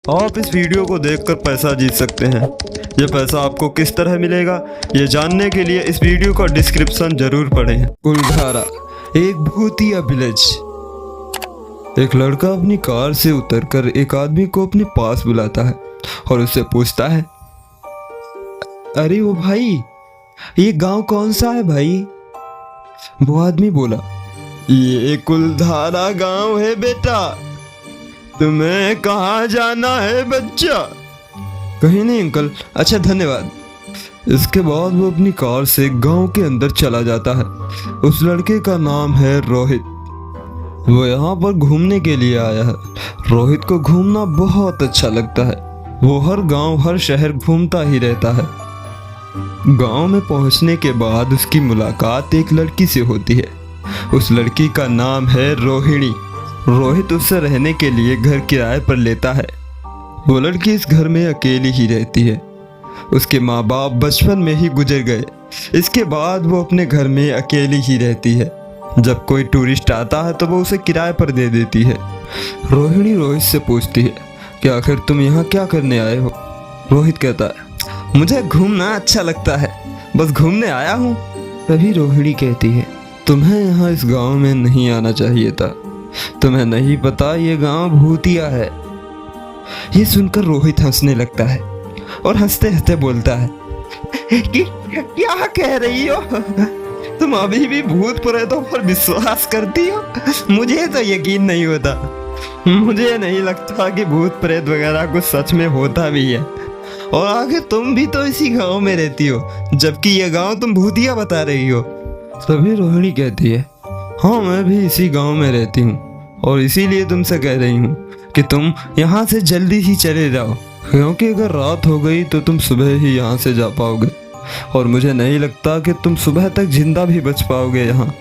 आप इस वीडियो को देखकर पैसा जीत सकते हैं। ये पैसा आपको किस तरह मिलेगा, ये जानने के लिए इस वीडियो का डिस्क्रिप्शन जरूर पढ़ें। कुलधारा, एक भूतिया विलेज। एक लड़का अपनी कार से उतरकर एक आदमी को अपने पास बुलाता है और उससे पूछता है, अरे वो भाई, ये गांव कौन सा है भाई? वो आदमी बोला, ये कुलधारा गांव है बेटा, तुम्हें कहाँ जाना है बच्चा? कहीं नहीं अंकल, अच्छा धन्यवाद। इसके बाद वो अपनी कार से गांव के अंदर चला जाता है। उस लड़के का नाम है रोहित। वो यहाँ पर घूमने के लिए आया है। रोहित को घूमना बहुत अच्छा लगता है। वो हर गांव हर शहर घूमता ही रहता है। गांव में पहुंचने के बाद उसकी मुलाकात एक लड़की से होती है। उस लड़की का नाम है रोहिणी। रोहित उससे रहने के लिए घर किराए पर लेता है। वो लड़की इस घर में अकेली ही रहती है। उसके माँ बाप बचपन में ही गुजर गए। इसके बाद वो अपने घर में अकेली ही रहती है। जब कोई टूरिस्ट आता है तो वो उसे किराए पर दे देती है। रोहिणी रोहित से पूछती है कि आखिर तुम यहाँ क्या करने आए हो? रोहित कहता है, मुझे घूमना अच्छा लगता है, बस घूमने आया हूँ। तभी रोहिणी कहती है, तुम्हें यहाँ इस गांव में नहीं आना चाहिए था। तुम्हें नहीं पता ये गांव भूतिया है। ये सुनकर रोहित हंसने लगता है और हंसते हंसते बोलता है, क्या कह रही हो? तुम अभी भी भूत प्रेतों पर विश्वास करती हो? मुझे तो यकीन नहीं होता। मुझे नहीं लगता कि भूत प्रेत वगैरह कुछ सच में होता भी है। और आगे तुम भी तो इसी गांव में रहती हो, जबकि ये गांव तुम भूतिया बता रही हो। तभी रोहिणी कहती है, हाँ मैं भी इसी गांव में रहती हूँ और इसीलिए तुमसे कह रही हूँ कि तुम यहाँ से जल्दी ही चले जाओ, क्योंकि अगर रात हो गई तो तुम सुबह ही यहाँ से जा पाओगे और मुझे नहीं लगता कि तुम सुबह तक जिंदा भी बच पाओगे यहाँ।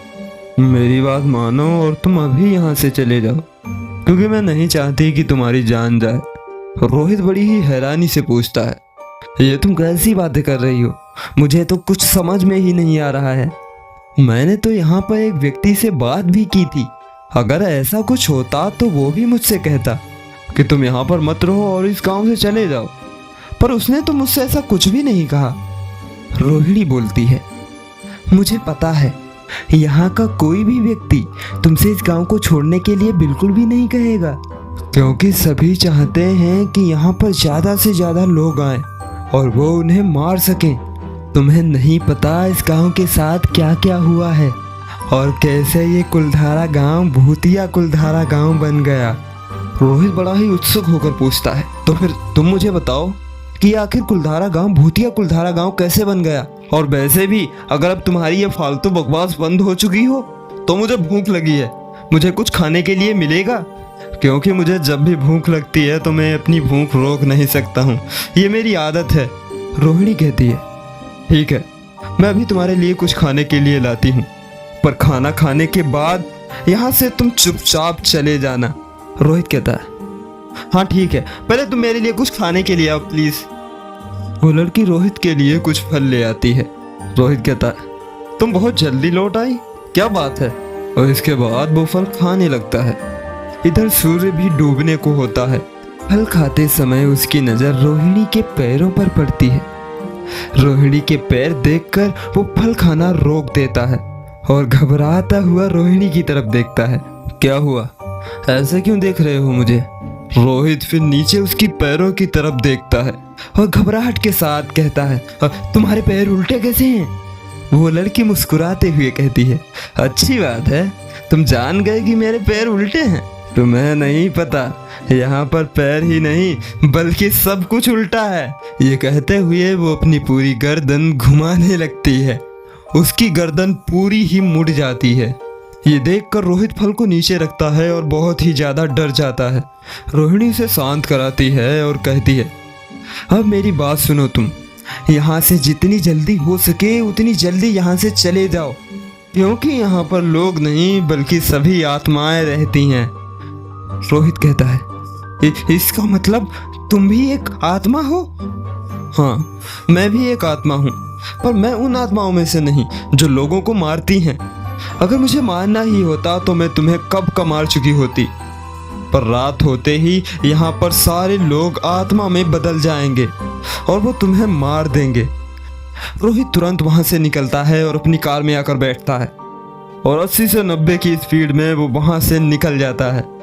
मेरी बात मानो और तुम अभी यहाँ से चले जाओ, क्योंकि मैं नहीं चाहती कि तुम्हारी जान जाए। रोहित बड़ी ही हैरानी से पूछता है, ये तुम कैसी बातें कर रही हो? मुझे तो कुछ समझ में ही नहीं आ रहा है। मैंने तो यहाँ पर एक व्यक्ति से बात भी की थी। अगर ऐसा कुछ होता तो वो भी मुझसे कहता कि तुम यहाँ पर मत रहो और इस गांव से चले जाओ, पर उसने तो मुझसे ऐसा कुछ भी नहीं कहा। रोहिणी बोलती है, मुझे पता है यहाँ का कोई भी व्यक्ति तुमसे इस गांव को छोड़ने के लिए बिल्कुल भी नहीं कहेगा, क्योंकि सभी चाहते हैं कि यहाँ पर ज़्यादा से ज़्यादा लोग आएं और वो उन्हें मार सकें। तुम्हें नहीं पता इस गांव के साथ क्या क्या हुआ है और कैसे ये कुलधारा गांव भूतिया कुलधारा गांव बन गया। रोहित बड़ा ही उत्सुक होकर पूछता है, तो फिर तुम मुझे बताओ कि आखिर कुलधारा गांव भूतिया कुलधारा गांव कैसे बन गया? और वैसे भी अगर अब तुम्हारी ये फालतू बकवास बंद हो चुकी हो तो मुझे भूख लगी है, मुझे कुछ खाने के लिए मिलेगा? क्योंकि मुझे जब भी भूख लगती है तो मैं अपनी भूख रोक नहीं सकता हूँ, ये मेरी आदत है। रोहिणी कहती है, ठीक है, मैं अभी तुम्हारे लिए कुछ खाने के लिए लाती हूँ, पर खाना खाने के बाद यहाँ से तुम चुपचाप चले जाना। रोहित कहता है, हाँ ठीक है, पहले तुम मेरे लिए कुछ खाने के लिए आओ प्लीज। वो लड़की रोहित के लिए कुछ फल ले आती है। रोहित कहता है, तुम बहुत जल्दी लौट आई, क्या बात है? और इसके बाद वो फल खाने लगता है। इधर सूर्य भी डूबने को होता है। फल खाते समय उसकी नजर रोहिणी के पैरों पर पड़ती है। रोहिणी के पैर देखकर वो फल खाना रोक देता है और घबराता हुआ रोहिणी की तरफ देखता है। क्या हुआ, ऐसे क्यों देख रहे हो मुझे? रोहित फिर नीचे उसकी पैरों की तरफ देखता है और घबराहट के साथ कहता है, तुम्हारे पैर उल्टे कैसे हैं? वो लड़की मुस्कुराते हुए कहती है, अच्छी बात है, तुम जान गए कि मेरे पैर उल्टे हैं। तुम्हें नहीं पता, यहाँ पर पैर ही नहीं बल्कि सब कुछ उल्टा है। ये कहते हुए वो अपनी पूरी गर्दन घुमाने लगती है। उसकी गर्दन पूरी ही मुड़ जाती है। ये देखकर रोहित फल को नीचे रखता है और बहुत ही ज़्यादा डर जाता है। रोहिणी उसे शांत कराती है और कहती है, अब मेरी बात सुनो, तुम यहाँ से जितनी जल्दी हो सके उतनी जल्दी यहाँ से चले जाओ, क्योंकि यहाँ पर लोग नहीं बल्कि सभी आत्माएं रहती हैं। रोहित कहता है, इसका मतलब तुम भी एक आत्मा हो? हाँ, मैं भी एक आत्मा हूँ, पर मैं उन आत्माओं में से नहीं जो लोगों को मारती हैं। अगर मुझे मारना ही होता तो मैं तुम्हें कब का मार चुकी होती, पर रात होते ही यहाँ पर सारे लोग आत्मा में बदल जाएंगे और वो तुम्हें मार देंगे। रोहित तुरंत वहाँ से निकलता है और अपनी कार में आकर बैठता है और 80 से 90 की स्पीड में वो वहाँ से निकल जाता है।